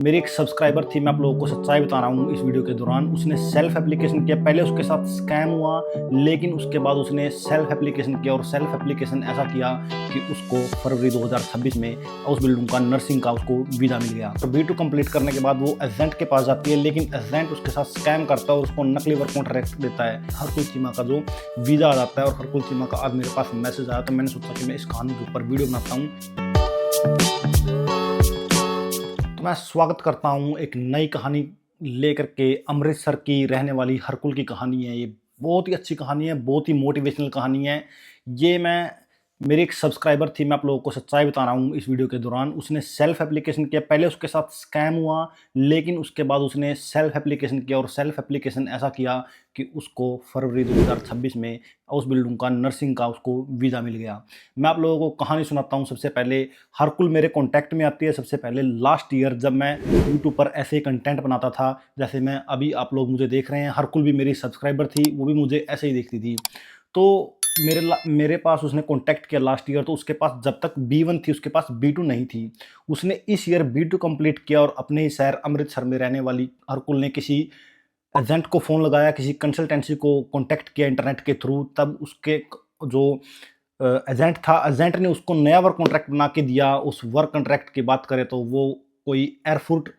मेरी एक सब्सक्राइबर थी, मैं आप लोगों को सच्चाई बता रहा हूँ इस वीडियो के दौरान। उसने सेल्फ एप्लीकेशन किया, पहले उसके साथ स्कैम हुआ, लेकिन उसके बाद उसने सेल्फ एप्लीकेशन किया और सेल्फ एप्लीकेशन ऐसा किया कि उसको फरवरी 2026 में हाउस बिल्डिंग का, नर्सिंग का उसको वीज़ा मिल गया। तो B2 कंप्लीट करने के बाद वो एजेंट के पास जाती है, लेकिन एजेंट उसके साथ स्कैम करता है और उसको नकली वर्क कॉन्ट्रैक्ट देता है। हरकुल चीमा का जो वीज़ा आ जाता है और हरकुल चीमा का आज मेरे पास मैसेज आया, तो मैंने सोचा कि मैं इस कहानी के ऊपर वीडियो बनाता हूँ। तो मैं स्वागत करता हूँ एक नई कहानी लेकर के। अमृतसर की रहने वाली हरकुल की कहानी है ये। बहुत ही अच्छी कहानी है, बहुत ही मोटिवेशनल कहानी है ये। मेरी एक सब्सक्राइबर थी, मैं आप लोगों को सच्चाई बता रहा हूँ इस वीडियो के दौरान। उसने सेल्फ एप्लीकेशन किया, पहले उसके साथ स्कैम हुआ, लेकिन उसके बाद उसने सेल्फ एप्लीकेशन किया और सेल्फ एप्लीकेशन ऐसा किया कि उसको फरवरी 2026 में हाउस बिल्डिंग का, नर्सिंग का उसको वीज़ा मिल गया। मैं आप लोगों को कहानी सुनाता हूँ। सबसे पहले हरकुल मेरे कॉन्टैक्ट में आती है। सबसे पहले लास्ट ईयर जब मैं यूट्यूब पर ऐसे ही कंटेंट बनाता था, जैसे मैं अभी आप लोग मुझे देख रहे हैं, हरकुल भी मेरी सब्सक्राइबर थी, वो भी मुझे ऐसे ही देखती थी। तो मेरे पास उसने कॉन्टैक्ट किया लास्ट ईयर। तो उसके पास जब तक B1 थी, उसके पास B2 नहीं थी। उसने इस ईयर B2 कंप्लीट किया और अपने ही शहर अमृतसर में रहने वाली हरकुल ने किसी एजेंट को फ़ोन लगाया, किसी कंसल्टेंसी को कॉन्टैक्ट किया इंटरनेट के थ्रू। तब उसके जो एजेंट था, एजेंट ने उसको नया वर्क कॉन्ट्रैक्ट बना के दिया। उस वर्क कॉन्ट्रैक्ट की बात करें तो वो कोई एयरफुट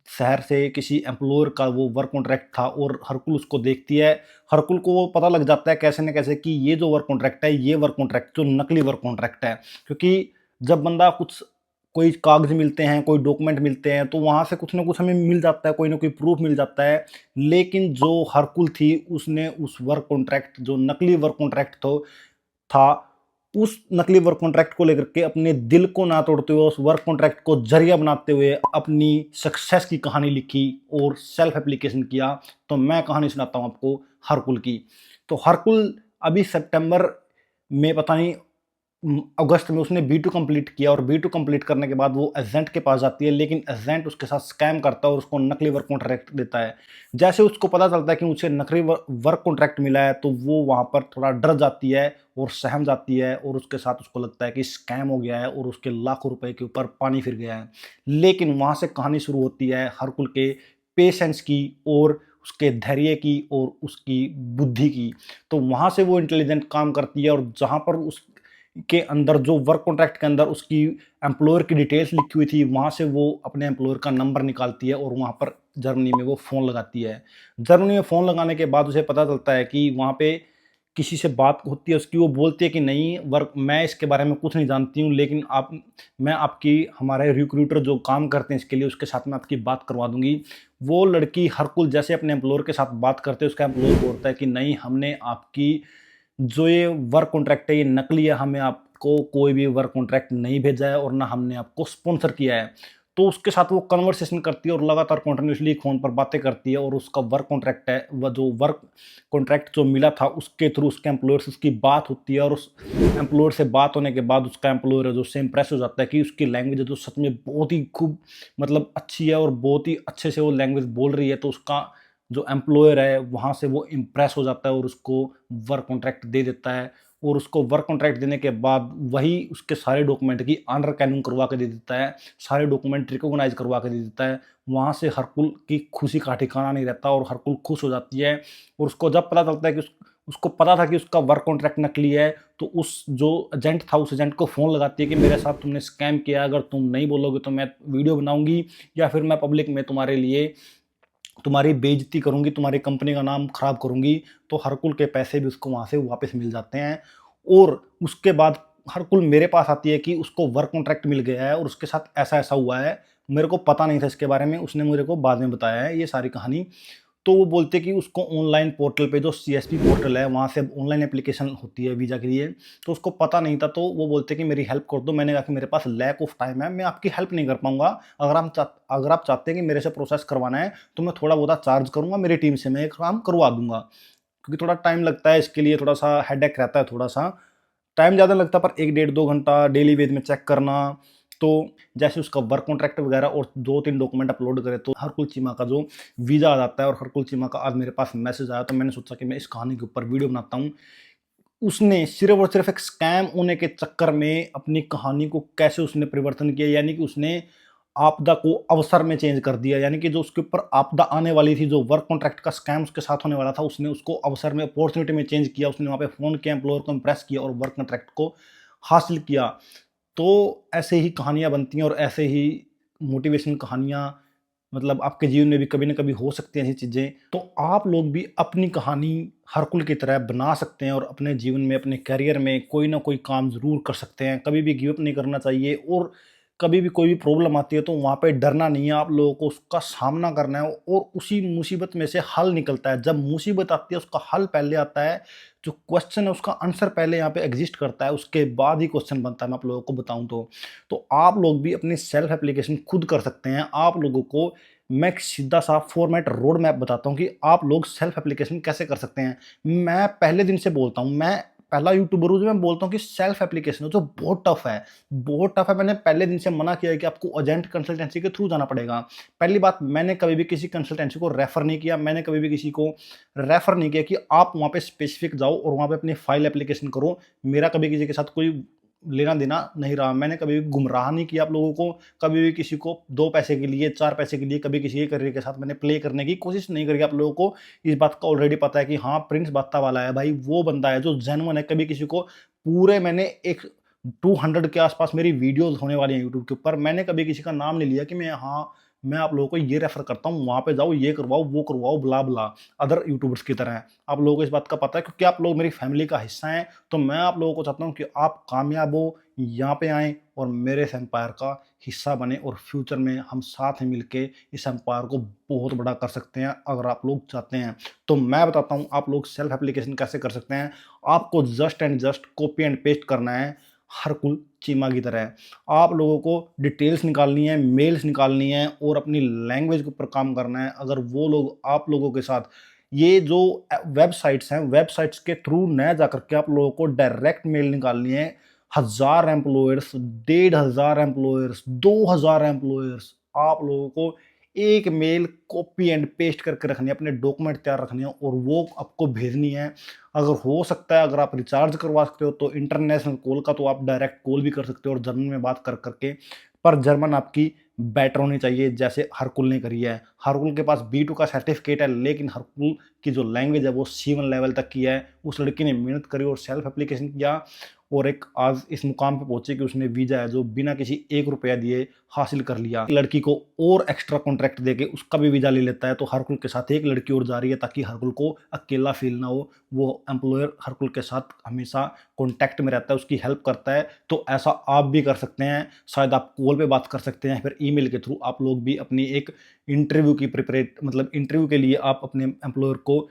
शहर से किसी एम्प्लॉयर का वो वर्क कॉन्ट्रैक्ट था और हरकुल उसको देखती है। हरकुल को वो पता लग जाता है कैसे न कैसे कि ये जो वर्क कॉन्ट्रैक्ट है, ये वर्क कॉन्ट्रैक्ट जो नकली वर्क कॉन्ट्रैक्ट है। क्योंकि जब बंदा कोई कागज़ मिलते हैं, कोई डॉक्यूमेंट मिलते हैं, तो वहाँ से कुछ न कुछ हमें मिल जाता है, कोई न कोई प्रूफ़ मिल जाता है। लेकिन जो हरकुल थी, उसने उस वर्क कॉन्ट्रैक्ट, जो नकली वर्क कॉन्ट्रैक्ट था, उस नकली वर्क कॉन्ट्रैक्ट को लेकर के अपने दिल को ना तोड़ते हुए, उस वर्क कॉन्ट्रैक्ट को ज़रिया बनाते हुए अपनी सक्सेस की कहानी लिखी और सेल्फ एप्लीकेशन किया। तो मैं कहानी सुनाता हूँ आपको हरकुल की। तो हरकुल अभी सितंबर में, पता नहीं अगस्त में उसने B2 कंप्लीट किया और B2 कंप्लीट करने के बाद वो एजेंट के पास जाती है, लेकिन एजेंट उसके साथ स्कैम करता है और उसको नकली वर्क कॉन्ट्रैक्ट देता है। जैसे उसको पता चलता है कि मुझे नकली वर्क कॉन्ट्रैक्ट मिला है, तो वो वहाँ पर थोड़ा डर जाती है और सहम जाती है और उसके साथ उसको लगता है कि स्कैम हो गया है और उसके लाखों रुपए के ऊपर पानी फिर गया है। लेकिन वहाँ से कहानी शुरू होती है हरकुल के पेशेंस की और उसके धैर्य की और उसकी बुद्धि की। तो वहाँ से वो इंटेलिजेंट काम करती है और जहाँ पर उस के अंदर, जो वर्क कॉन्ट्रैक्ट के अंदर उसकी एम्प्लॉयर की डिटेल्स लिखी हुई थी, वहाँ से वो अपने एम्प्लॉयर का नंबर निकालती है और वहाँ पर जर्मनी में वो फ़ोन लगाती है। जर्मनी में फ़ोन लगाने के बाद उसे पता चलता है कि वहाँ पे किसी से बात होती है उसकी। वो बोलती है कि नहीं, वर्क मैं इसके बारे में कुछ नहीं जानती हूँ, लेकिन मैं आपकी, हमारे रिक्रूटर जो काम करते हैं इसके लिए, उसके साथ में आपकी बात करवा दूँगी। वो लड़की हरकुल जैसे अपने एम्प्लॉयर के साथ बात करते हैं, उसका एम्प्लॉयर बोलता है कि नहीं, हमने आपकी जो ये वर्क कॉन्ट्रैक्ट है ये नकली है, हमें आपको कोई भी वर्क कॉन्ट्रैक्ट नहीं भेजा है और ना हमने आपको स्पॉन्सर किया है। तो उसके साथ वो कन्वर्सेशन करती है और लगातार कंटिन्यूअसली फ़ोन पर बातें करती है और उसका वर्क कॉन्ट्रैक्ट है, वह जो वर्क कॉन्ट्रैक्ट जो मिला था उसके थ्रू उसके एम्प्लॉयर से उसकी बात होती है और उस एम्प्लॉयर से बात होने के बाद उसका एम्प्लॉयर है जो उससे इम्प्रेस हो जाता है कि उसकी लैंग्वेज है जो सच में बहुत ही खूब, मतलब अच्छी है और बहुत ही अच्छे से वो लैंग्वेज बोल रही है। तो उसका जो एम्प्लॉयर है वहाँ से वो इम्प्रेस हो जाता है और उसको वर्क कॉन्ट्रैक्ट दे देता है। और उसको वर्क कॉन्ट्रैक्ट देने के बाद वही उसके सारे डॉक्यूमेंट की अंडर कैनिंग करवा के दे देता है, सारे डॉक्यूमेंट रिकॉग्नाइज करवा के दे देता है। वहाँ से हरकुल की खुशी का ठिकाना नहीं रहता और हरकुल खुश हो जाती है। और उसको जब पता चलता है कि उसको पता था कि उसका वर्क कॉन्ट्रैक्ट नकली है, तो उस जो एजेंट था, उस एजेंट को फ़ोन लगाती है कि मेरे साथ तुमने स्कैम किया, अगर तुम नहीं बोलोगे तो मैं वीडियो बनाऊंगी या फिर मैं पब्लिक में तुम्हारे लिए तुम्हारी बेइज्जती करूँगी, तुम्हारी कंपनी का नाम खराब करूँगी। तो हरकुल के पैसे भी उसको वहाँ से वापस मिल जाते हैं। और उसके बाद हरकुल मेरे पास आती है कि उसको वर्क कॉन्ट्रैक्ट मिल गया है और उसके साथ ऐसा-ऐसा हुआ है। मेरे को पता नहीं था इसके बारे में, उसने मेरे को बाद में बताया है ये सारी कहानी। तो वो बोलते हैं कि उसको ऑनलाइन पोर्टल पे, जो CSP पोर्टल है, वहाँ से ऑनलाइन एप्लीकेशन होती है वीज़ा के लिए, तो उसको पता नहीं था। तो वो बोलते हैं कि मेरी हेल्प कर दो। मैंने कहा कि मेरे पास लैक ऑफ टाइम है, मैं आपकी हेल्प नहीं कर पाऊँगा। अगर आप चाहते हैं कि मेरे से प्रोसेस करवाना है, तो मैं थोड़ा बहुत चार्ज करूँगा, मेरी टीम से मैं ये काम करवा दूँगा। क्योंकि थोड़ा टाइम लगता है इसके लिए, थोड़ा-सा हेडेक रहता है, थोड़ा-सा टाइम ज़्यादा लगता है, पर 1 डेढ़ 2 घंटा डेली बेस में चेक करना। तो जैसे उसका वर्क कॉन्ट्रैक्ट वगैरह और 2-3 डॉक्यूमेंट अपलोड करे, तो हरकुल चीमा का जो वीज़ा आ जाता है और हरकुल चीमा का आज मेरे पास मैसेज आया। तो मैंने सोचा कि मैं इस कहानी के ऊपर वीडियो बनाता हूँ। उसने सिर्फ़ और सिर्फ़ एक स्कैम होने के चक्कर में अपनी कहानी को कैसे उसने परिवर्तन किया, यानी कि उसने आपदा को अवसर में चेंज कर दिया, यानी कि जो उसके ऊपर आपदा आने वाली थी, जो वर्क कॉन्ट्रैक्ट का स्कैम उसके साथ होने वाला था, उसने उसको अवसर में, अपॉर्चुनिटी में चेंज किया। उसने वहाँ पे फ़ोन किया, एम्प्लॉयर को इम्प्रेस किया और वर्क कॉन्ट्रैक्ट को हासिल किया। तो ऐसे ही कहानियाँ बनती हैं और ऐसे ही मोटिवेशनल कहानियाँ मतलब आपके जीवन में भी कभी न कभी हो सकती हैं ऐसी चीज़ें। तो आप लोग भी अपनी कहानी हरकुल की तरह बना सकते हैं और अपने जीवन में, अपने करियर में कोई न कोई काम ज़रूर कर सकते हैं। कभी भी गिव अप नहीं करना चाहिए और कभी भी कोई भी प्रॉब्लम आती है तो वहाँ पे डरना नहीं है, आप लोगों को उसका सामना करना है और उसी मुसीबत में से हल निकलता है। जब मुसीबत आती है उसका हल पहले आता है, जो क्वेश्चन है उसका आंसर पहले यहाँ पे एग्ज़िस्ट करता है, उसके बाद ही क्वेश्चन बनता है, मैं आप लोगों को बताऊँ तो। तो आप लोग भी अपनी सेल्फ एप्लीकेशन खुद कर सकते हैं। आप लोगों को मैं एक सीधा-सा फॉर्मेट रोड मैप बताता हूँ कि आप लोग सेल्फ एप्लीकेशन कैसे कर सकते हैं। मैं पहले दिन से बोलता हूँ, मैं पहला यूट्यूबर हूँ जो मैं बोलता हूँ कि सेल्फ एप्लीकेशन है जो बहुत टफ है, बहुत टफ है। मैंने पहले दिन से मना किया है कि आपको एजेंट कंसल्टेंसी के थ्रू जाना पड़ेगा। पहली बात, मैंने कभी भी किसी कंसल्टेंसी को रेफर नहीं किया, मैंने कभी भी किसी को रेफर नहीं किया कि आप वहाँ पे स्पेसिफिक जाओ और वहाँ पे अपनी फाइल एप्लीकेशन करो। मेरा कभी किसी के साथ कोई लेना-देना नहीं रहा। मैंने कभी भी गुमराह नहीं किया आप लोगों को, कभी भी किसी को 2 पैसे के लिए, 4 पैसे के लिए, कभी किसी के करियर के साथ मैंने प्ले करने की कोशिश नहीं करी। आप लोगों को इस बात का ऑलरेडी पता है कि हाँ, प्रिंस बात्ता वाला है भाई, वो बंदा है जो जेन्युइन है। कभी किसी को पूरे मैंने एक 200 के आस-पास मेरी वीडियोज़ होने वाली हैं यूट्यूब के ऊपर। मैंने कभी किसी का नाम नहीं लिया कि मैं आप लोगों को ये रेफर करता हूँ, वहाँ पे जाओ, ये करवाओ, वो करवाओ, ब्ला-ब्ला, अदर यूट्यूबर्स की तरह। आप लोगों को इस बात का पता है क्योंकि आप लोग मेरी फैमिली का हिस्सा हैं। तो मैं आप लोगों को चाहता हूँ कि आप कामयाब हो, यहाँ पे आएँ और मेरे इस एम्पायर का हिस्सा बनें और फ्यूचर में हम साथ में मिलके इस एम्पायर को बहुत बड़ा कर सकते हैं, अगर आप लोग चाहते हैं। तो मैं बताता हूँ आप लोग सेल्फ एप्लीकेशन कैसे कर सकते हैं। आपको just and just copy and paste करना है, हरकुल चीमा की तरह। आप लोगों को डिटेल्स निकालनी है, मेल्स निकालनी है और अपनी लैंग्वेज के ऊपर काम करना है। अगर वो लोग आप लोगों के साथ ये जो वेबसाइट्स हैं, वेबसाइट्स के थ्रू न जाकर के आप लोगों को डायरेक्ट मेल निकालनी है। 1000 एम्प्लॉयर्स, 1500 एम्प्लॉयर्स, 2000 एम्प्लॉयर्स, आप लोगों को एक मेल कॉपी एंड पेस्ट करके रखनी है, अपने डॉक्यूमेंट तैयार रखने हैं और वो आपको भेजनी है। अगर हो सकता है, अगर आप रिचार्ज करवा सकते हो तो इंटरनेशनल कॉल का तो आप डायरेक्ट कॉल भी कर सकते हो और जर्मन में बात कर करके, पर जर्मन आपकी बेटर होनी चाहिए जैसे हरकुल ने करी है। हरकुल के पास B2 का सर्टिफिकेट है, लेकिन हरकुल की जो लैंग्वेज है वो C1 लेवल तक की है। उस लड़की ने मेहनत करी और सेल्फ एप्लीकेशन किया और एक आज इस मुकाम पे पहुंची कि उसने वीजा है जो बिना किसी 1 रुपया दिए हासिल कर लिया। लड़की को और एक्स्ट्रा कॉन्ट्रैक्ट देके उसका भी वीजा ले लेता है। तो हरकुल के साथ एक लड़की और जा रही है ताकि हरकुल को अकेला फील ना हो। वो एम्प्लॉयर हरकुल के साथ हमेशा कॉन्टैक्ट में रहता है, उसकी हेल्प करता है। तो ऐसा आप भी कर सकते हैं। शायद आप कॉल पे बात कर सकते हैं, फिर ईमेल के थ्रू आप लोग भी अपनी एक इंटरव्यू की प्रिपरेट मतलब इंटरव्यू के लिए आप अपने एम्प्लॉयर को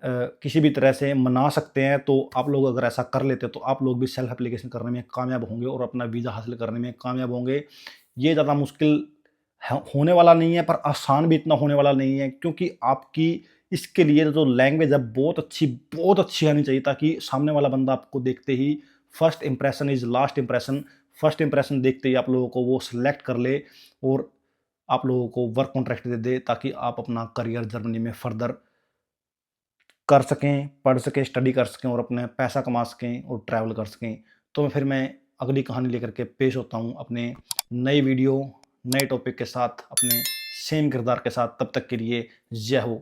किसी भी तरह से मना सकते हैं। तो आप लोग अगर ऐसा कर लेते हैं तो आप लोग भी सेल्फ एप्लीकेशन करने में कामयाब होंगे और अपना वीज़ा हासिल करने में कामयाब होंगे। ये ज़्यादा मुश्किल होने वाला नहीं है, पर आसान भी इतना होने वाला नहीं है, क्योंकि आपकी इसके लिए जो लैंग्वेज है बहुत अच्छी आनी चाहिए ताकि सामने वाला बंदा आपको देखते ही first impression is last impression, first impression देखते ही आप लोगों को वो सिलेक्ट कर ले और आप लोगों को वर्क कॉन्ट्रैक्ट दे दे ताकि आप अपना करियर जर्मनी में फर्दर कर सकें, पढ़ सकें, स्टडी कर सकें और अपने पैसा कमा सकें और ट्रैवल कर सकें। तो फिर मैं अगली कहानी लेकर के पेश होता हूँ अपने नई वीडियो, नए टॉपिक के साथ, अपने सेम किरदार के साथ। तब तक के लिए जय हो।